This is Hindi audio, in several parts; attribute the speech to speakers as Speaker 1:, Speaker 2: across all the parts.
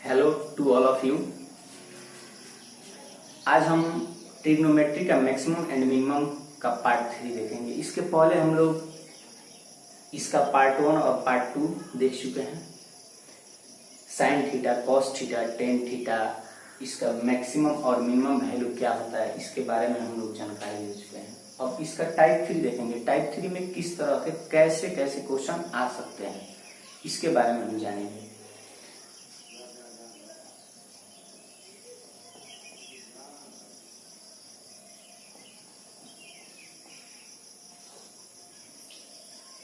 Speaker 1: Hello to all of you. आज हम ट्रिग्नोमेट्री का मैक्सिमम एंड मिनिमम का पार्ट 3 देखेंगे। इसके पहले हम लोग इसका पार्ट 1 और पार्ट 2 देख चुके हैं। Sine theta, cos theta, tan theta, इसका मैक्सिमम और मिनिमम वैल्यू क्या होता है इसके बारे में हम लोग जानकारी ले चुके हैं। अब इसका टाइप 3 देखेंगे। टाइप 3 में किस तरह के कैसे कैसे क्वेश्चन आ सकते हैं इसके बारे में हम जानेंगे।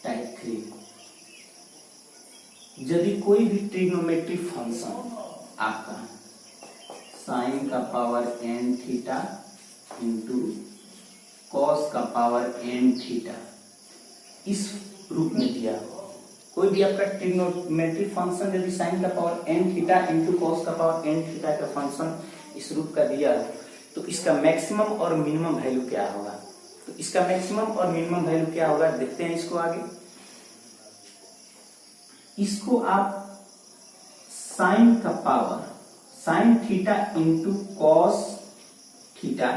Speaker 1: टाइप 3, यदि कोई भी ट्रिग्नोमेट्री फंक्शन आपका साइन का power n theta into cos का पावर n थीटा इस रूप में दिया हो, कोई भी आपका ट्रिग्नोमेट्री फंक्शन यदि साइन का power n theta into cos का पावर n थीटा का फंक्शन इस रूप का दिया है तो इसका मैक्सिमम और मिनिमम वैल्यू क्या होगा। तो इसका मैक्सिमम और मिनिमम वैल्यू क्या होगा देखते हैं इसको आगे। इसको आप साइन का power sine theta into cos theta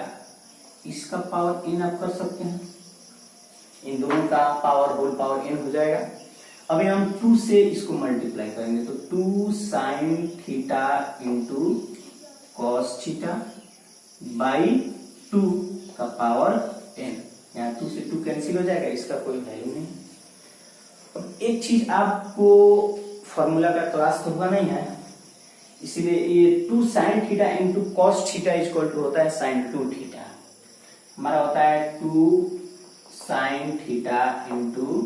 Speaker 1: इसका पावर n आप कर सकते हैं। इन दोनों का पावर होल पावर n हो जाएगा। अभी हम 2 से इसको मल्टीप्लाई करेंगे तो 2 sine theta into cos theta by 2 का पावर n। यहाँ 2 से 2 कैंसिल हो जाएगा, इसका कोई वैल्यू नहीं। अब एक चीज आपको फॉर्मूला का क्लास तो हुआ नहीं है, इसीलिए ये 2 sine theta into cos theta equal to होता है साइन 2 थीटा। हमारा होता है 2 sine theta into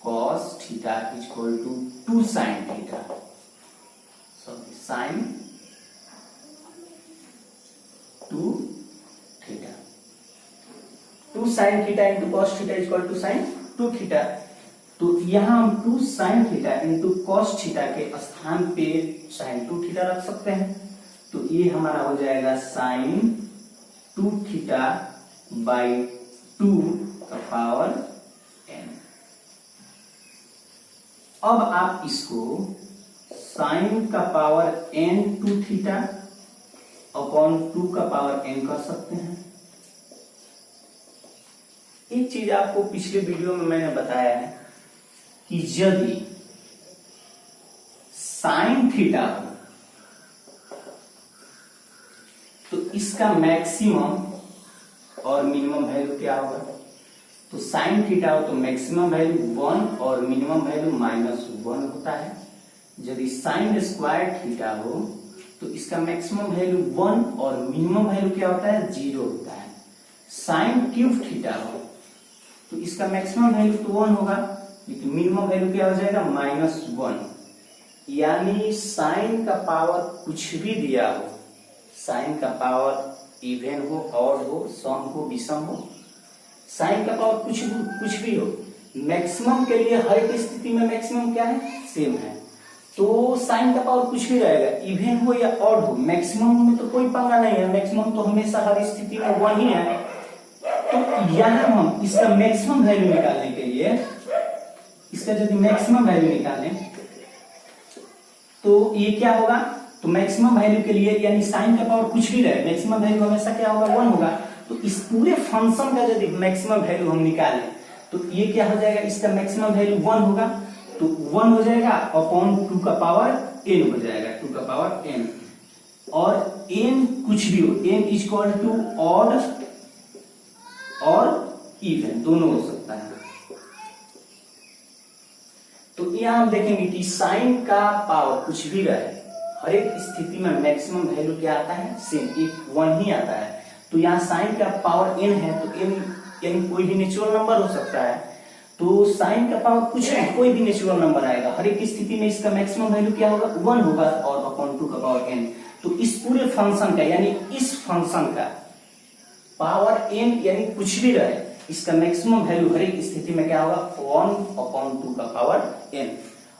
Speaker 1: cos theta equal to 2 sine theta, sorry sine 2 theta. 2 sine theta into cos theta equal to sine 2 theta. तो यहां हम 2 sine theta into cos theta के स्थान पे साइन 2 थीटा रख सकते हैं। तो ये हमारा हो जाएगा साइन 2 थीटा बाई 2 का पावर n। अब आप इसको साइन का पावर n 2 थीटा अपॉन 2 का पावर n कर सकते हैं। एक चीज आपको पिछले वीडियो में मैंने बताया है कि यदि साइन थीटा हो तो इसका मैक्सिमम और मिनिमम वैल्यू क्या होगा। तो साइन थीटा हो तो मैक्सिमम वैल्यू 1 और मिनिमम वैल्यू -1 होता है। यदि साइन स्क्वायर थीटा हो तो इसका मैक्सिमम वैल्यू 1 और मिनिमम वैल्यू क्या होता है 0 होता है। साइन क्यूब थीटा हो तो इसका मैक्सिमम वैल्यू तो 1 होगा लेकिन मिनिमम वैल्यू क्या हो जाएगा -1। यानी साइन का पावर कुछ भी दिया हो, साइन का पावर इवन हो, ऑड हो, सम हो, विषम हो, साइन का पावर कुछ भी हो, मैक्सिमम के लिए हर एक स्थिति में मैक्सिमम क्या है सेम है। तो साइन का पावर कुछ भी रहेगा, इवन हो या ऑड हो, मैक्सिमम में तो कोई पंगा नहीं है, मैक्सिमम तो हमेशा हर स्थिति में 1 ही है। तो यहां हम इसका मैक्सिमम वैल्यू निकालने के लिए इसका यदि मैक्सिमम वैल्यू निकालें तो ये क्या होगा। तो मैक्सिमम वैल्यू के लिए यानी साइन का पावर कुछ भी रहे, मैक्सिमम वैल्यू हमेशा क्या होगा 1 होगा। तो इस पूरे फंक्शन का यदि मैक्सिमम वैल्यू हम निकालें तो ये क्या हो जाएगा, इसका मैक्सिमम वैल्यू 1 होगा। तो 1 हो जाएगा अपॉन 2 का पावर n हो जाएगा, 2 का पावर n। और n कुछ भी हो, n इक्वल टू ऑड और इवन दोनों हो सकता है। तो यहां हम देखेंगे कि साइन का पावर कुछ भी रहे, हर एक स्थिति में मैक्सिमम वैल्यू क्या आता है सेम, 1 ही आता है। तो यहाँ साइन का पावर n है तो n यानी कोई भी नेचुरल नंबर हो सकता है। तो साइन का पावर कुछ है, कोई भी नेचुरल नंबर आएगा, हर एक स्थिति में इसका मैक्सिमम वैल्यू क्या होगा 1 होगा और अपॉन 2 का पावर n। तो इस पूरे फंक्शन का यानी इस फंक्शन का पावर n यानी कुछ भी रहे, इसका मैक्सिमम वैल्यू हर एक स्थिति में क्या होगा 1 अपॉन 2 का पावर n।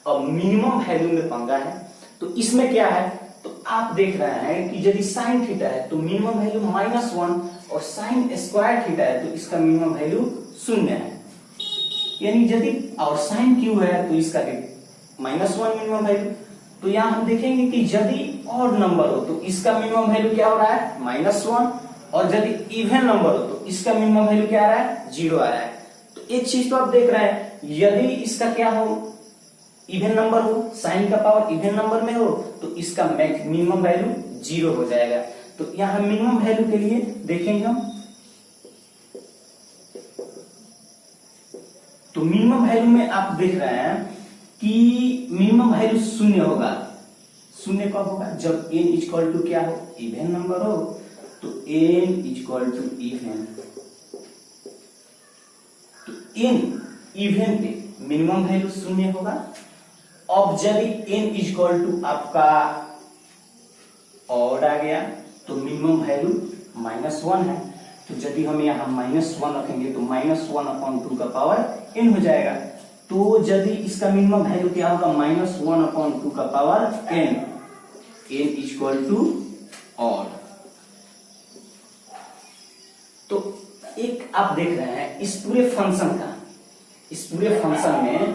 Speaker 1: अब मिनिमम वैल्यू में पंगा है, तो इसमें क्या है, तो आप देख रहे हैं कि यदि साइन थीटा है तो मिनिमम वैल्यू -1 और साइन स्क्वायर थीटा है तो इसका मिनिमम वैल्यू 0 है। यानी यदि और साइन क्यू है तो इसका -1 मिनिमम वैल्यू। तो यहाँ हम देखेंगे कि यदि ऑड नंबर हो तो इसका मिनिमम वैल्यू क्या हो रहा है -1, और यदि इवन नंबर हो तो इसका मिनिमम वैल्यू क्या आ रहा है 0 आ रहा है। तो एक चीज तो आप देख रहे हैं, यदि इसका क्या हो इवन नंबर हो, साइन का पावर इवन नंबर में हो तो इसका मिनिमम वैल्यू 0 हो जाएगा। तो यहां मिनिमम वैल्यू के लिए देखेंगे हम, तो मिनिमम वैल्यू में आप देख रहे हैं कि मिनिमम वैल्यू 0 होगा। 0 कब होगा जब n इक्वल टू क्या हो इवन नंबर हो, तो n इक्वल टू इवन, तो n इवन पे मिनिमम वैल्यू 0 होगा। अब यदि n इक्वल टू आपका ऑड आ गया तो मिनिमम वैल्यू -1 है, तो यदि हम यहाँ -1 रखेंगे तो -1/2 का पावर n हो जाएगा। तो यदि इसका मिनिमम वैल्यू क्या होगा -1/2 का power n equal to odd. तो एक आप देख रहे हैं इस पूरे फंक्शन में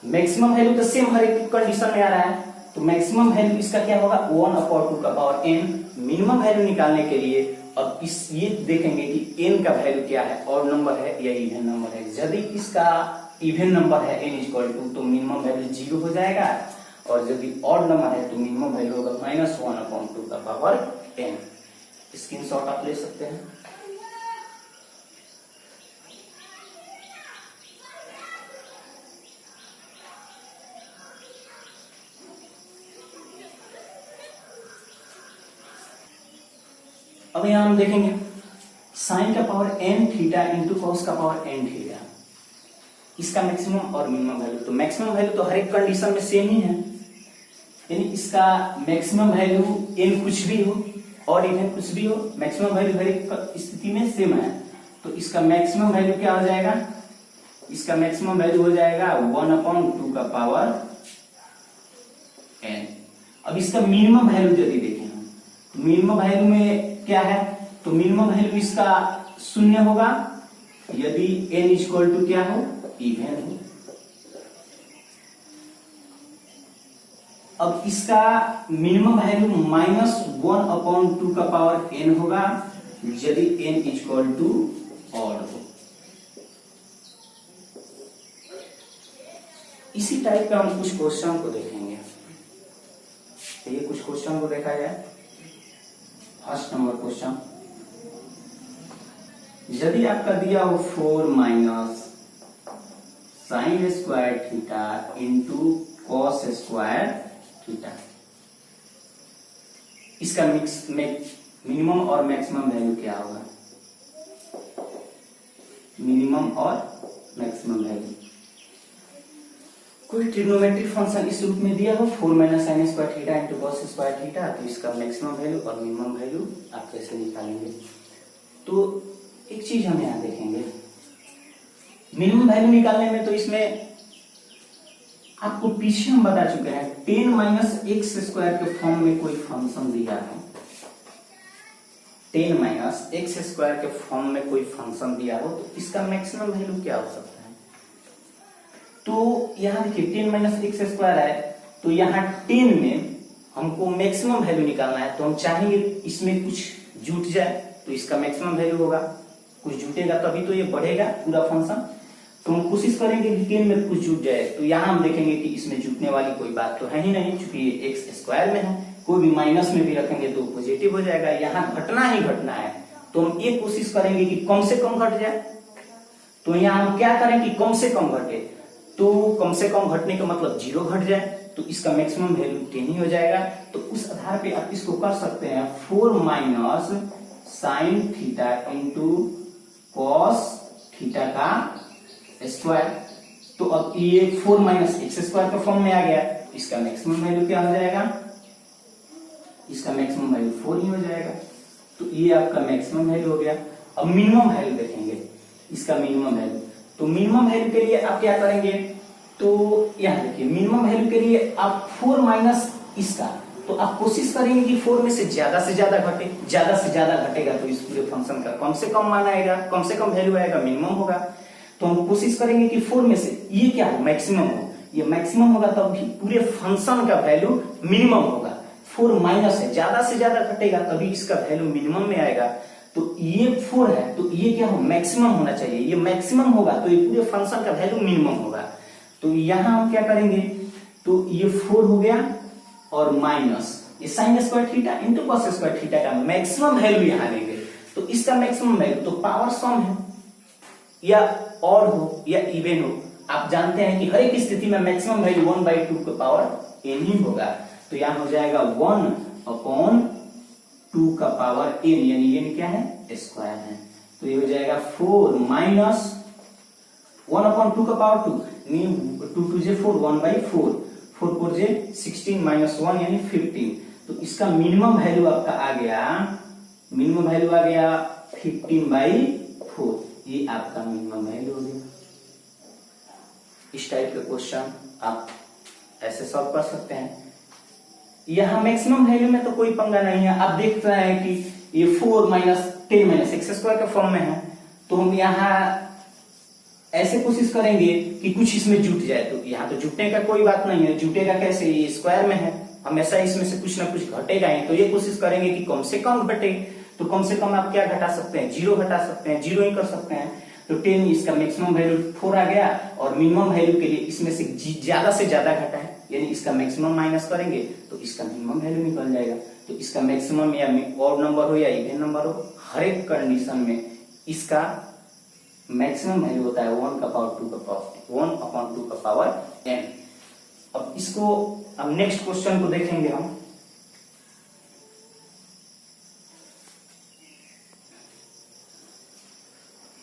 Speaker 1: मैक्सिमम वैल्यू तो सेम हर एक कंडीशन में आ रहा है, तो मैक्सिमम वैल्यू इसका क्या होगा 1/2 का पावर n। मिनिमम वैल्यू निकालने के लिए अब ये देखेंगे कि n का वैल्यू क्या है, ऑड नंबर है या इवन नंबर है। यदि इसका इवन नंबर है n इक्वल टू तो मिनिमम वैल्यू 0 हो जाएगा, और यदि ऑड नंबर है तो मिनिमम वैल्यू होगा -1/2 का पावर n। स्क्रीनशॉट आप ले सकते हैं। अब यहां हम देखेंगे साइन का power n theta into cos का पावर n थीटा, इसका मैक्सिमम और मिनिमम वैल्यू। तो मैक्सिमम वैल्यू तो हर एक कंडीशन में सेम ही है, यानी इसका मैक्सिमम वैल्यू n कुछ भी हो और इवन कुछ भी हो, मैक्सिमम वैल्यू हर एक स्थिति में सेम है। तो इसका मैक्सिमम वैल्यू क्या हो जाएगा, इसका मैक्सिमम वैल्यू हो जाएगा 1/2 का पावर n। अब इसका मिनिमम वैल्यू यदि देखें तो मिनिमम वैल्यू में क्या है, तो मिनिमम वैल्यू इसका 0 होगा यदि n इक्वल टू क्या हो इवन हो। अब इसका मिनिमम वैल्यू -1/2 का पावर n होगा यदि n इक्वल टू ऑड हो। इसी टाइप का हम कुछ क्वेश्चन को देखेंगे। ये कुछ क्वेश्चन को देखा जाए। फर्स्ट नंबर क्वेश्चन, यदि आपका दिया हो 4 minus sine square theta into cos square theta, इसका मिनिमम और मैक्सिमम वैल्यू क्या होगा, मिनिमम और मैक्सिमम वैल्यू। कोई ट्रिग्नोमेट्रिक फंक्शन इस रूप में दिया हो 4 minus sine square theta into cos square theta, तो इसका मैक्सिमम वैल्यू और मिनिमम वैल्यू आप कैसे निकालेंगे। तो एक चीज हम यहां देखेंगे, मिनिमम वैल्यू निकालने में तो इसमें आपको पीछे हम बता चुके हैं 10 माइनस एक्स स्क्वायर के फॉर्म में कोई फंक्शन दिया है, 10 माइनस एक्स स्क्वायर के फॉर्म में कोई फंक्शन दिया हो तो इसका मैक्सिमम वैल्यू क्या हो सकता है। तो यहां देखिए 10 माइनस एक्स स्क्वायर है, तो यहाँ 10 में हमको मैक्सिमम वैल्यू निकालना है, तो हम चाहेंगे इसमें कुछ जुट जाए तो इसका मैक्सिमम वैल्यू होगा, कुछ जुटेगा तभी तो ये बढ़ेगा पूरा फंक्शन। तो हम कोशिश करेंगे कि 10 में कुछ जुट जाए, तो यहाँ हम देखेंगे कि इसमें जुटने वाली कोई बात तो है ही नहीं, क्योंकि ये एक्स स्क्वायर में है, कोई भी माइनस में भी रखेंगे तो पॉजिटिव हो जाएगा, यहाँ घटना ही घटना है। तो हम ये कोशिश करेंगे कि कम से कम घट जाए, तो यहाँ हम क्या करें कि कम से कम घटे, तो कम से कम घटने का मतलब 0 घट जाए, तो इसका मैक्सिमम वैल्यू 10 ही हो जाएगा। तो उस आधार पे आप इसको कर सकते हैं 4 minus sign theta into cos theta का स्क्वायर। तो अब ये 4 माइनस एक्स स्क्वायर के फॉर्म में आ गया, इसका मैक्सिमम वैल्यू क्या हो जाएगा, इसका मैक्सिमम वैल्यू 4 ही हो जाएगा। तो ये आपका मैक्सिमम वैल्यू हो गया। अब मिनिमम वैल्यू देखेंगे, इसका मिनिमम वैल्यू, तो मिनिमम वैल्यू के लिए आप क्या करेंगे, तो यहां देखिए मिनिमम वैल्यू के लिए आप 4 माइनस इसका, तो आप कोशिश करेंगे कि 4 में से ज्यादा घटे, ज्यादा से ज्यादा घटेगा तो इस पूरे फंक्शन का कम से कम मान आएगा, कम से कम वैल्यू आएगा, मिनिमम होगा। तो हम कोशिश करेंगे कि 4 में से ये क्या हो, मैक्सिमम हो, ये मैक्सिमम होगा तब भी पूरे फंक्शन का वैल्यू मिनिमम होगा। 4 माइनस है, ज्यादा से ज्यादा घटेगा तभी इसका वैल्यू मिनिमम में आएगा। तो ये 4 है तो ये क्या हो, मैक्सिमम होना चाहिए। ये मैक्सिमम होगा तो ये पूरे फंक्शन का वैल्यू मिनिमम होगा। तो यहां हम क्या करेंगे, तो ये 4 हो गया और माइनस ये sine square theta into cos square theta का मैक्सिमम वैल्यू यहां लेंगे। तो इसका मैक्सिमम वैल्यू तो पावर सम है, या ऑड हो या इवन हो, आप जानते हैं कि हर एक स्थिति में मैक्सिमम वैल्यू 1/2 का पावर n ही होगा। तो यहां हो जाएगा 1/2 का पावर n, यानी n क्या है, स्क्वायर है। तो ये हो जाएगा 4 माइनस 1/2 का पावर 2, 2 2 4, 1/4, 4 4 16 माइनस 1 यानी 15। तो इसका मिनिमम वैल्यू आपका आ गया, मिनिमम वैल्यू आ गया 15/4। ये आपका मिनिमम वैल्यू हो गया। इस टाइप के क्वेश्चन आप ऐसे सॉल्व कर सकते हैं। यहां मैक्सिमम वैल्यू में तो कोई पंगा नहीं है। आप देख रहे हैं कि ये 4 माइनस 10 माइनस x स्क्वायर के फॉर्म में है, तो हम यहां ऐसे कोशिश करेंगे कि कुछ इसमें जुट जाए। तो यहाँ तो जुटने का कोई बात नहीं है, जुटेगा कैसे, ये स्क्वायर में है, हमेशा इसमें से कुछ ना कुछ घटेगा ही। तो ये कोशिश करेंगे कि कम से कम घटे। तो कम से कम आप क्या घटा सकते हैं, 0 घटा सकते हैं, 0 ही कर सकते हैं। तो 10 इसका मैक्सिमम वैल्यू 4 आ गया और मिनिमम वैल्यू के लिए इसमें से ज्यादा घटा है, यानी इसका मैक्सिमम माइनस करेंगे तो इसका मिनिमम वैल्यू निकल जाएगा। तो इसका मैक्सिमम या ऑड नंबर हो या इवन नंबर हो, हर एक कंडीशन में इसका मैक्सिमम वैल्यू होता है 1/2 का पावर n। अब इसको, अब नेक्स्ट क्वेश्चन को देखेंगे हम।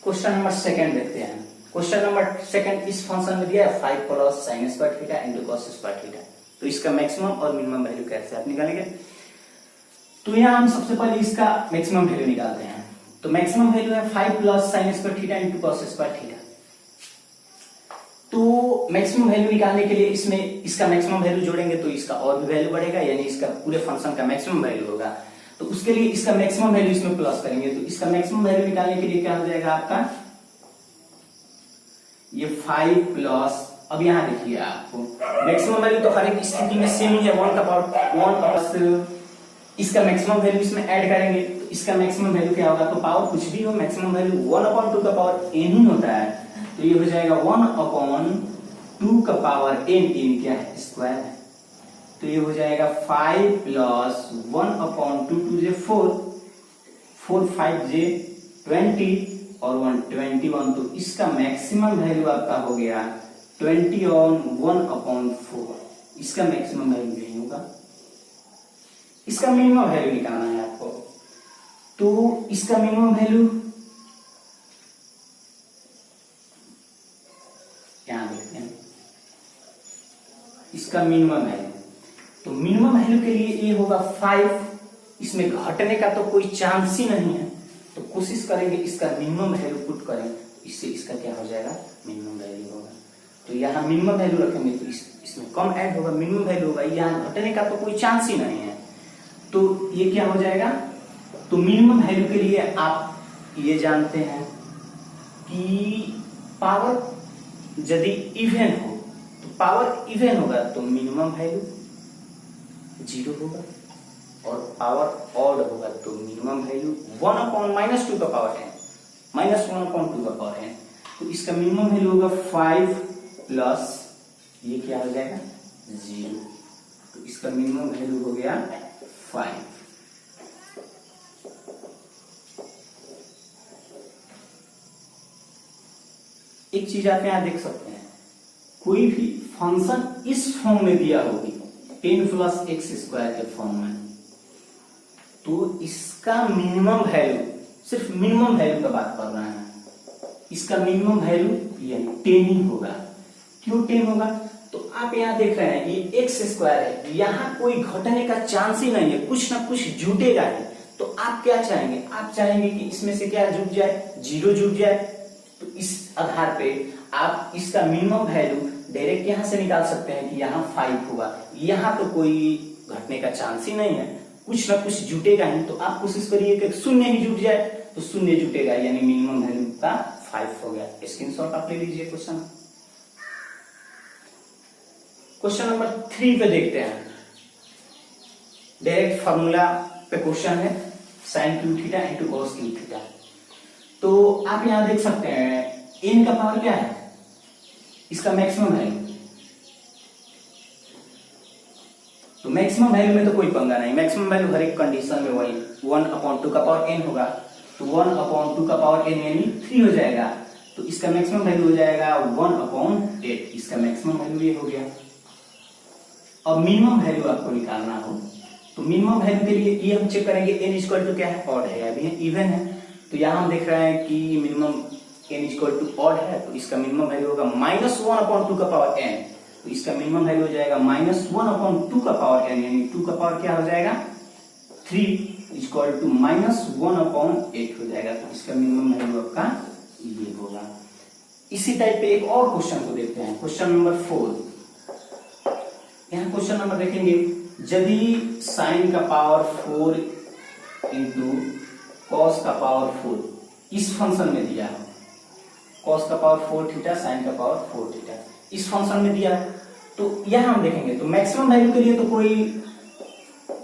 Speaker 1: क्वेश्चन नंबर 2 देखते हैं। क्वेश्चन नंबर 2 इस फंक्शन में दिया है 5 plus sine square theta into cos square theta. तो इसका मैक्सिमम और मिनिमम वैल्यू कैसे आप निकालेंगे। तो यहाँ हम सबसे पहले इसका मैक्सिमम वैल्यू निकालते हैं। तो मैक्सिमम वैल्यू है 5 plus sine square theta into cos square theta. तो मैक्सिमम वैल्यू निकालने के लिए इसमें इसका मैक्सिमम वैल्यू जोड़ेंगे तो इसका और भी वैल्यू बढ़ेगा, यानी इसका पूरे फंक्शन का मैक्सिमम वैल्यू होगा। तो उसके लिए इसका मैक्सिमम वैल्यू इसमें प्लस करेंगे। तो इसका मैक्सिमम वैल्यू निकालने के लिए क्या हो जाएगा आपका, ये 5 प्लस, अब यहां देखिए आपको मैक्सिमम वैल्यू तो हर एक स्थिति में सेम ही है, 1 का पावर 1 प्लस इसका मैक्सिमम वैल्यू इसमें ऐड करेंगे। तो इसका मैक्सिमम वैल्यू क्या होगा, तो पावर कुछ भी हो, मैक्सिमम वैल्यू 1/2 का पावर n ही होता है। तो ये हो जाएगा 1/2 का पावर n, n क्या है, स्क्वायर है। तो ये हो जाएगा 5 प्लस 1/2, 2 4, 4 5 20 और 1 21। तो इसका मैक्सिमम वैल्यू आपका हो गया 20 और 1/4। इसका मैक्सिमम वैल्यू नहीं होगा, इसका मिनिमम वैल्यू निकालना है आपको। तो इसका मिनिमम वैल्यू यहां देखते हैं, इसका मिनिमम वैल्यू, तो मिनिमम वैल्यू के लिए ये होगा 5। इसमें घटने का तो कोई चांस ही नहीं है, तो कोशिश करेंगे इसका मिनिमम वैल्यू पुट करें, इससे इसका क्या हो जाएगा, मिनिमम वैल्यू होगा। तो यहाँ मिनिमम वैल्यू रखेंगे तो इसमें कम ऐड होगा, मिनिमम वैल्यू होगा, यहाँ घटने का तो कोई चांस ही नहीं है। तो ये क्या हो जाएगा, तो मिनिमम वैल्यू के लिए आप ये जानते हैं कि पावर यदि इवन हो, तो पावर इवन होगा तो मिनिमम वैल्यू 0 होगा, और पावर ऑड होगा तो मिनिमम वैल्यू 1/-2 का पावर n, -1/2 का पावर n। तो इसका मिनिमम वैल्यू होगा 5 प्लस ये क्या हो जाएगा 0। तो इसका मिनिमम वैल्यू हो गया 5। एक चीज आप यहां देख सकते हैं, कोई भी फंक्शन इस फॉर्म में दिया होगी 10 प्लस x स्क्वायर के फॉर्म में, तो इसका मिनिमम वैल्यू, सिर्फ मिनिमम वैल्यू का बात कर रहे हैं, इसका मिनिमम वैल्यू ये 10 ही होगा। क्यों 10 होगा, तो आप यहां देख रहे हैं ये x स्क्वायर है, यहां कोई घटने का चांस ही नहीं है, कुछ ना कुछ जुटेगा ही। तो आप क्या चाहेंगे, आप चाहेंगे कि इसमें से क्या जुट जाए, 0 जुट जाए। तो इस आधार पे आप इसका मिनिमम वैल्यू डायरेक्ट यहां से निकाल सकते हैं कि यहाँ 5 होगा, यहाँ तो कोई घटने का चांस ही नहीं है, कुछ ना कुछ जुटेगा ही। तो आप कोशिश करिए कि 0 ही जुट जाए, तो 0 जुटेगा, यानी मिनिमम वैल्यू का 5 हो गया। स्क्रीनशॉट आप ले लीजिए। क्वेश्चन नंबर 3 पे देखते हैं। डायरेक्ट फॉर्मूला पे क्वेश्चन है, sine q theta into cos q theta. तो आप यहां देख सकते हैं n का पावर क्या है, इसका मैक्सिमम वैल्यू। तो मैक्सिमम वैल्यू में तो कोई पंगा नहीं, मैक्सिमम वैल्यू हर एक कंडीशन में वही 1/2 का पावर n होगा। तो 1/2 का पावर n यानी 3 हो जाएगा। तो इसका मैक्सिमम वैल्यू हो जाएगा 1/8, इसका मैक्सिमम वैल्यू ये हो गया। अब मिनिमम वैल्यू आपको निकालना हो तो मिनिमम वैल्यू के लिए ये हम चेक करेंगे n इक्वल टू क्या है, ऑड है, अभी इवन है। तो यहाँ हम देख रहे हैं कि minimum n equal to odd है, तो इसका मिनिमम वैल्यू होगा -1/2 का पावर n। तो इसका मिनिमम वैल्यू हो जाएगा -1/2 का पावर n, यानी 2 का पावर क्या हो जाएगा 3 इक्वल टू -1/8 हो जाएगा। तो इसका मिनिमम वैल्यू आपका ये होगा। इसी टाइप पे एक और क्वेश्चन को देखते हैं, क्वेश्चन नंबर 4। यहाँ क्वेश्चन नंबर देखेंगे, यदि साइन का पावर 4 इंटू कॉस का पावर 4 इस फंक्शन में दिया है, कॉस का पावर 4 थीटा साइन का पावर 4 थीटा इस फंक्शन में दिया है, तो यह हम देखेंगे तो मैक्सिमम वैल्यू के लिए तो कोई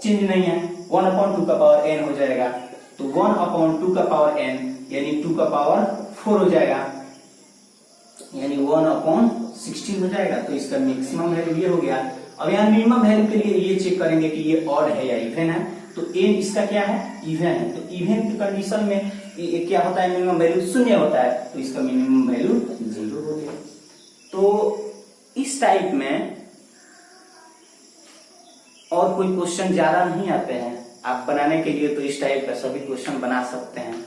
Speaker 1: चेंज नहीं है, 1/2 का पावर n हो जाएगा। तो 1/2 का पावर n यानी 2 का पावर 4 हो जाएगा, यानी 1/16 हो जाएगा। तो इसका मैक्सिमम वैल्यू ये हो गया। अब यहाँ मिनिमम वैल्यू के लिए ये चेक करेंगे कि ये ऑड है या इवन है। तो n इसका क्या है, इवन है। तो इवन की कंडीशन में ये क्या होता है, मिनिमम वैल्यू 0 होता है। तो इसका मिनिमम वैल्यू 0 हो गया। तो इस टाइप में और कोई क्वेश्चन ज्यादा नहीं आते हैं, आप बनाने के लिए तो इस टाइप का सभी क्वेश्चन बना सकते हैं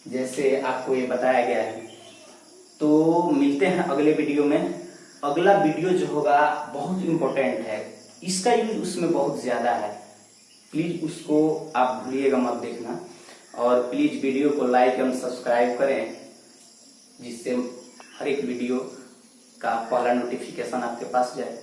Speaker 1: जैसे आपको ये बताया गया है। तो मिलते हैं अगले वीडियो में। अगला वीडियो जो होगा बहुत इंपॉर्टेंट है, इसका यूज उसमें बहुत ज्यादा है, प्लीज उसको आप भूलिएगा मत देखना। और प्लीज वीडियो को लाइक एवं सब्सक्राइब करें, जिससे हर एक वीडियो का पहला नोटिफिकेशन आपके पास जाए।